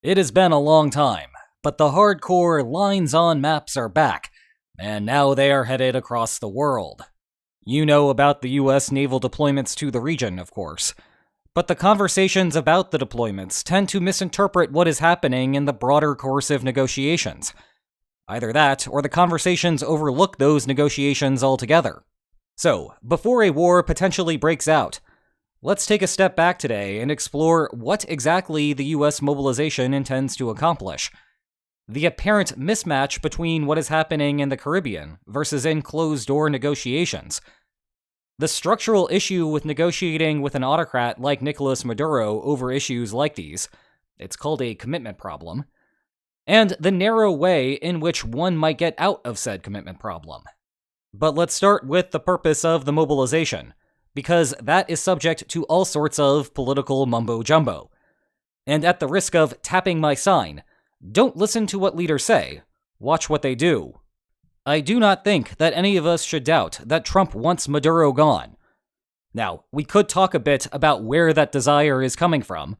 It has been a long time, but the hardcore lines on maps are back, and now they are headed across the world. You know about the US naval deployments to the region, of course, but the conversations about the deployments tend to misinterpret what is happening in the broader course of negotiations. Either that, or the conversations overlook those negotiations altogether. So, before a war potentially breaks out, let's take a step back today and explore what exactly the US mobilization intends to accomplish. The apparent mismatch between what is happening in the Caribbean versus in closed-door negotiations. The structural issue with negotiating with an autocrat like Nicolas Maduro over issues like these, it's called a commitment problem, and the narrow way in which one might get out of said commitment problem. But let's start with the purpose of the mobilization, because that is subject to all sorts of political mumbo-jumbo. And at the risk of tapping my sign, don't listen to what leaders say, watch what they do. I do not think that any of us should doubt that Trump wants Maduro gone. Now, we could talk a bit about where that desire is coming from.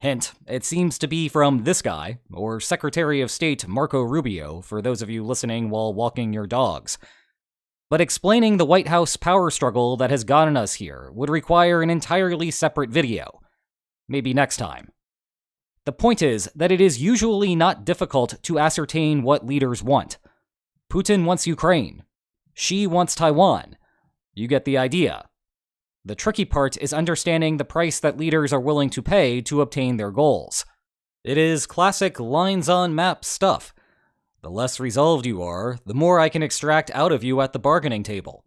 Hint, it seems to be from this guy, or Secretary of State Marco Rubio, for those of you listening while walking your dogs. But explaining the White House power struggle that has gotten us here would require an entirely separate video. Maybe next time. The point is that it is usually not difficult to ascertain what leaders want. Putin wants Ukraine. Xi wants Taiwan. You get the idea. The tricky part is understanding the price that leaders are willing to pay to obtain their goals. It is classic lines on maps stuff. The less resolved you are, the more I can extract out of you at the bargaining table.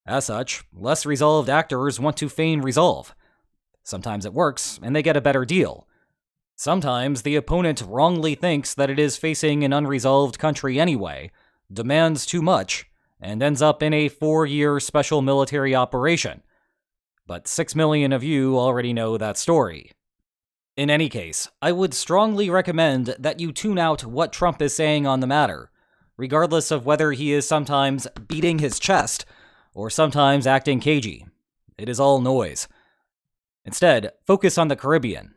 As such, less resolved actors want to feign resolve. Sometimes it works, and they get a better deal. Sometimes the opponent wrongly thinks that it is facing an unresolved country anyway, demands too much, and ends up in a 4-year special military operation. But 6 million of you already know that story. In any case, I would strongly recommend that you tune out what Trump is saying on the matter, regardless of whether he is sometimes beating his chest or sometimes acting cagey. It is all noise. Instead, focus on the Caribbean.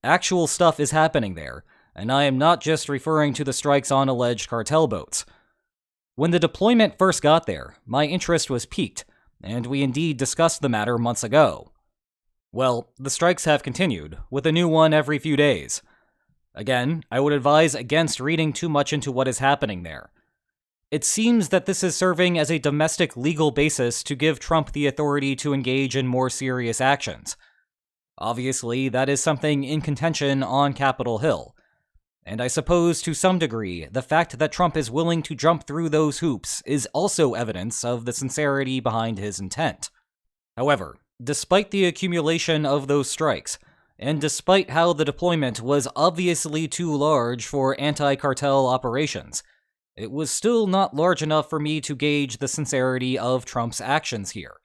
Actual stuff is happening there, and I am not just referring to the strikes on alleged cartel boats. When the deployment first got there, my interest was piqued, and we indeed discussed the matter months ago. Well, the strikes have continued, with a new one every few days. Again, I would advise against reading too much into what is happening there. It seems that this is serving as a domestic legal basis to give Trump the authority to engage in more serious actions. Obviously, that is something in contention on Capitol Hill. And I suppose to some degree, the fact that Trump is willing to jump through those hoops is also evidence of the sincerity behind his intent. However, despite the accumulation of those strikes, and despite how the deployment was obviously too large for anti-cartel operations, it was still not large enough for me to gauge the sincerity of Trump's actions here.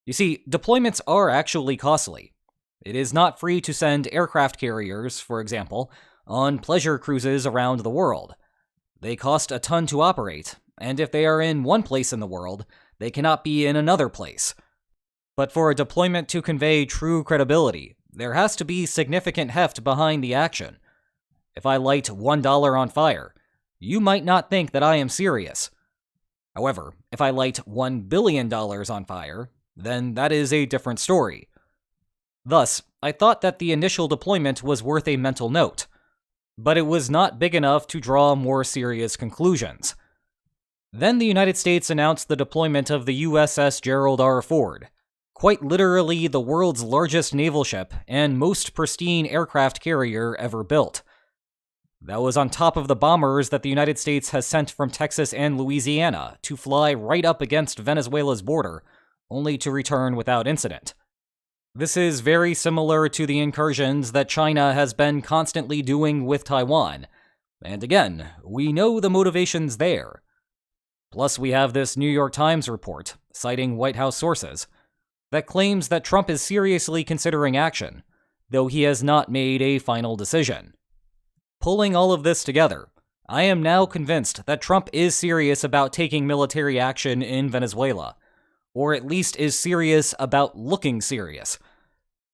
You see, deployments are actually costly. It is not free to send aircraft carriers, for example, on pleasure cruises around the world. They cost a ton to operate, and if they are in one place in the world, they cannot be in another place. But for a deployment to convey true credibility, there has to be significant heft behind the action. If I light $1 on fire, you might not think that I am serious. However, if I light $1 billion on fire, then that is a different story. Thus, I thought that the initial deployment was worth a mental note, but it was not big enough to draw more serious conclusions. Then the United States announced the deployment of the USS Gerald R. Ford, quite literally the world's largest naval ship and most pristine aircraft carrier ever built. That was on top of the bombers that the United States has sent from Texas and Louisiana to fly right up against Venezuela's border, only to return without incident. This is very similar to the incursions that China has been constantly doing with Taiwan, and again, we know the motivations there. Plus, we have this New York Times report, citing White House sources, that claims that Trump is seriously considering action, though he has not made a final decision. Pulling all of this together, I am now convinced that Trump is serious about taking military action in Venezuela, or at least is serious about looking serious.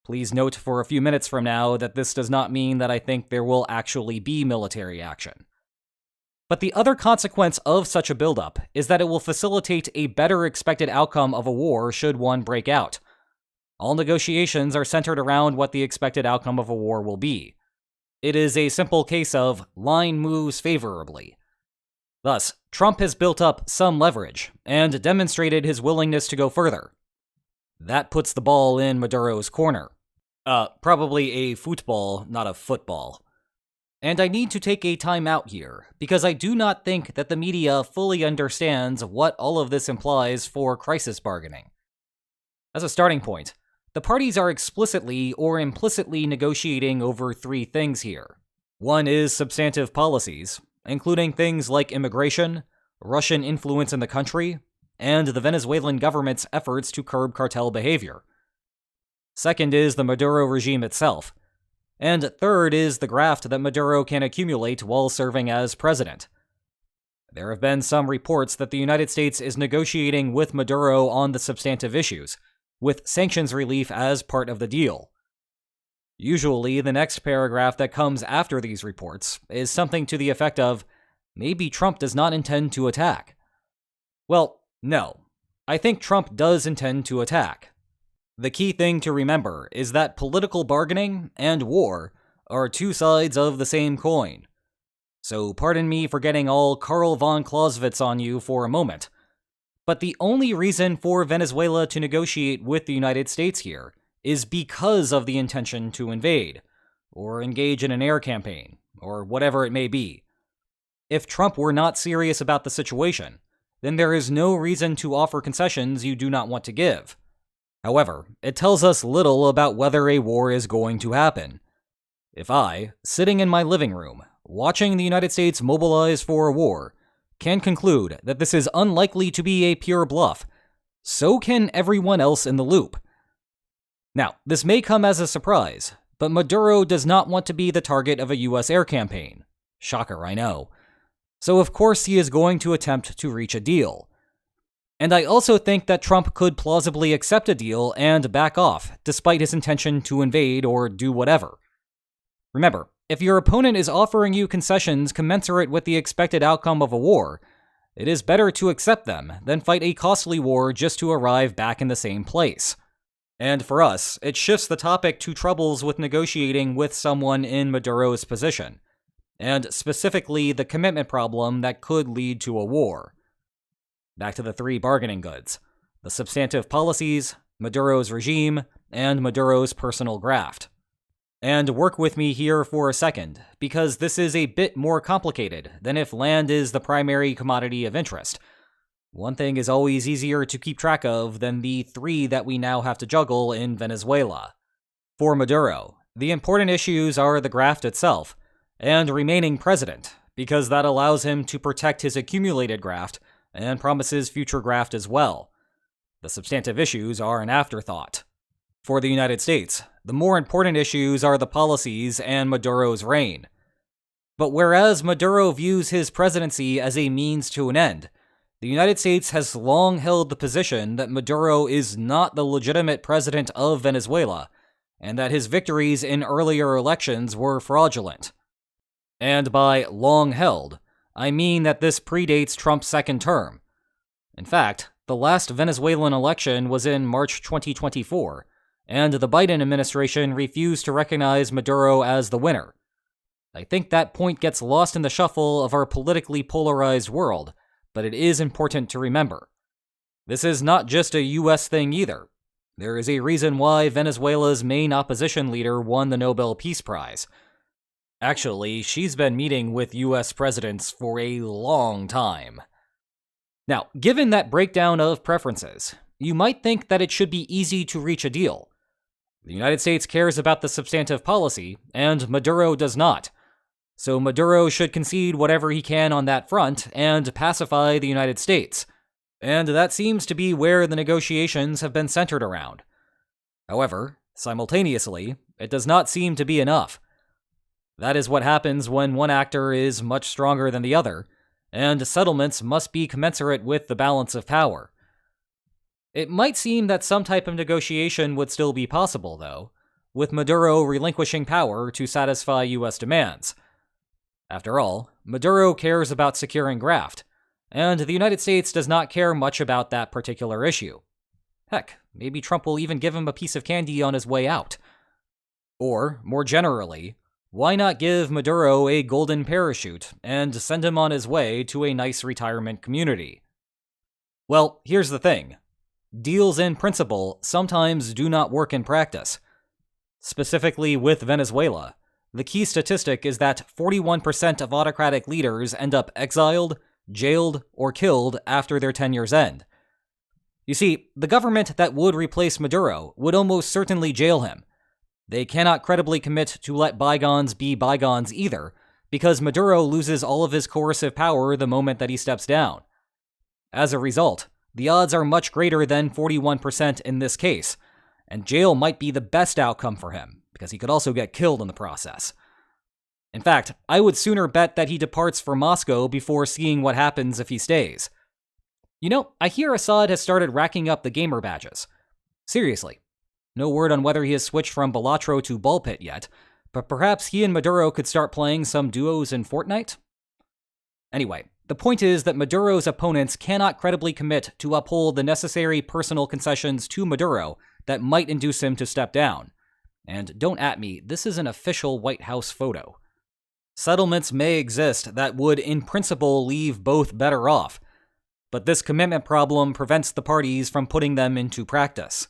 Please note for a few minutes from now that this does not mean that I think there will actually be military action. But the other consequence of such a buildup is that it will facilitate a better expected outcome of a war should one break out. All negotiations are centered around what the expected outcome of a war will be. It is a simple case of line moves favorably. Thus, Trump has built up some leverage and demonstrated his willingness to go further. That puts the ball in Maduro's corner. Probably a football, not a football. And I need to take a time out here, because I do not think that the media fully understands what all of this implies for crisis bargaining. As a starting point, the parties are explicitly or implicitly negotiating over three things here. One is substantive policies, including things like immigration, Russian influence in the country, and the Venezuelan government's efforts to curb cartel behavior. Second is the Maduro regime itself. And third is the graft that Maduro can accumulate while serving as president. There have been some reports that the United States is negotiating with Maduro on the substantive issues, with sanctions relief as part of the deal. Usually, the next paragraph that comes after these reports is something to the effect of, maybe Trump does not intend to attack. Well, no. I think Trump does intend to attack. The key thing to remember is that political bargaining and war are two sides of the same coin. So pardon me for getting all Karl von Clausewitz on you for a moment, but the only reason for Venezuela to negotiate with the United States here is because of the intention to invade, or engage in an air campaign, or whatever it may be. If Trump were not serious about the situation, then there is no reason to offer concessions you do not want to give. However, it tells us little about whether a war is going to happen. If I, sitting in my living room, watching the United States mobilize for a war, can conclude that this is unlikely to be a pure bluff, so can everyone else in the loop. Now, this may come as a surprise, but Maduro does not want to be the target of a US air campaign. Shocker, I know. So of course he is going to attempt to reach a deal. And I also think that Trump could plausibly accept a deal and back off, despite his intention to invade or do whatever. Remember, if your opponent is offering you concessions commensurate with the expected outcome of a war, it is better to accept them than fight a costly war just to arrive back in the same place. And for us, it shifts the topic to troubles with negotiating with someone in Maduro's position, and specifically the commitment problem that could lead to a war. Back to the three bargaining goods: the substantive policies, Maduro's regime, and Maduro's personal graft. And work with me here for a second, because this is a bit more complicated than if land is the primary commodity of interest. One thing is always easier to keep track of than the three that we now have to juggle in Venezuela. For Maduro, the important issues are the graft itself, and remaining president, because that allows him to protect his accumulated graft and promises future graft as well. The substantive issues are an afterthought. For the United States, the more important issues are the policies and Maduro's reign. But whereas Maduro views his presidency as a means to an end, the United States has long held the position that Maduro is not the legitimate president of Venezuela, and that his victories in earlier elections were fraudulent. And by long held, I mean that this predates Trump's second term. In fact, the last Venezuelan election was in March 2024, and the Biden administration refused to recognize Maduro as the winner. I think that point gets lost in the shuffle of our politically polarized world, but it is important to remember. This is not just a US thing either. There is a reason why Venezuela's main opposition leader won the Nobel Peace Prize. Actually, she's been meeting with US presidents for a long time. Now, given that breakdown of preferences, you might think that it should be easy to reach a deal. The United States cares about the substantive policy, and Maduro does not. So Maduro should concede whatever he can on that front and pacify the United States. And that seems to be where the negotiations have been centered around. However, simultaneously, it does not seem to be enough. That is what happens when one actor is much stronger than the other, and settlements must be commensurate with the balance of power. It might seem that some type of negotiation would still be possible, though, with Maduro relinquishing power to satisfy US demands. After all, Maduro cares about securing graft, and the United States does not care much about that particular issue. Heck, maybe Trump will even give him a piece of candy on his way out. Or, more generally, why not give Maduro a golden parachute and send him on his way to a nice retirement community? Well, here's the thing. Deals in principle sometimes do not work in practice. Specifically with Venezuela, the key statistic is that 41% of autocratic leaders end up exiled, jailed, or killed after their tenures end. You see, the government that would replace Maduro would almost certainly jail him. They cannot credibly commit to let bygones be bygones either, because Maduro loses all of his coercive power the moment that he steps down. As a result, the odds are much greater than 41% in this case, and jail might be the best outcome for him, because he could also get killed in the process. In fact, I would sooner bet that he departs for Moscow before seeing what happens if he stays. You know, I hear Assad has started racking up the gamer badges. Seriously. No word on whether he has switched from Balatro to Ballpit yet, but perhaps he and Maduro could start playing some duos in Fortnite? Anyway, the point is that Maduro's opponents cannot credibly commit to uphold the necessary personal concessions to Maduro that might induce him to step down. And don't at me, this is an official White House photo. Settlements may exist that would, in principle, leave both better off, but this commitment problem prevents the parties from putting them into practice.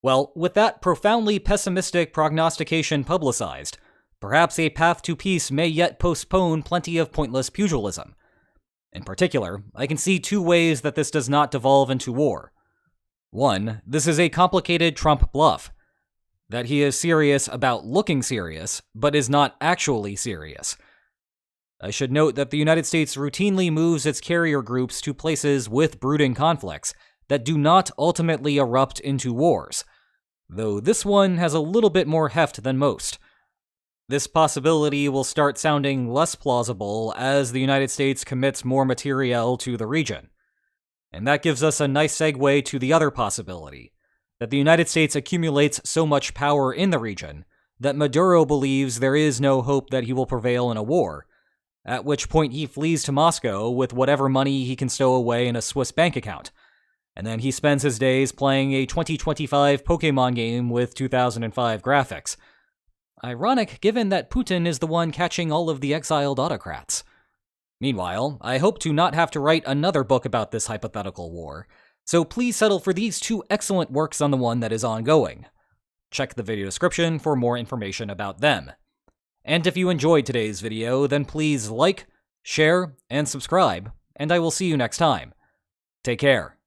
Well, with that profoundly pessimistic prognostication publicized, perhaps a path to peace may yet postpone plenty of pointless pugilism. In particular, I can see two ways that this does not devolve into war. One, this is a complicated Trump bluff. That he is serious about looking serious, but is not actually serious. I should note that the United States routinely moves its carrier groups to places with brooding conflicts that do not ultimately erupt into wars, though this one has a little bit more heft than most. This possibility will start sounding less plausible as the United States commits more materiel to the region. And that gives us a nice segue to the other possibility, that the United States accumulates so much power in the region that Maduro believes there is no hope that he will prevail in a war, at which point he flees to Moscow with whatever money he can stow away in a Swiss bank account, and then he spends his days playing a 2025 Pokemon game with 2005 graphics. Ironic given that Putin is the one catching all of the exiled autocrats. Meanwhile, I hope to not have to write another book about this hypothetical war, so please settle for these two excellent works on the one that is ongoing. Check the video description for more information about them. And if you enjoyed today's video, then please like, share, and subscribe, and I will see you next time. Take care.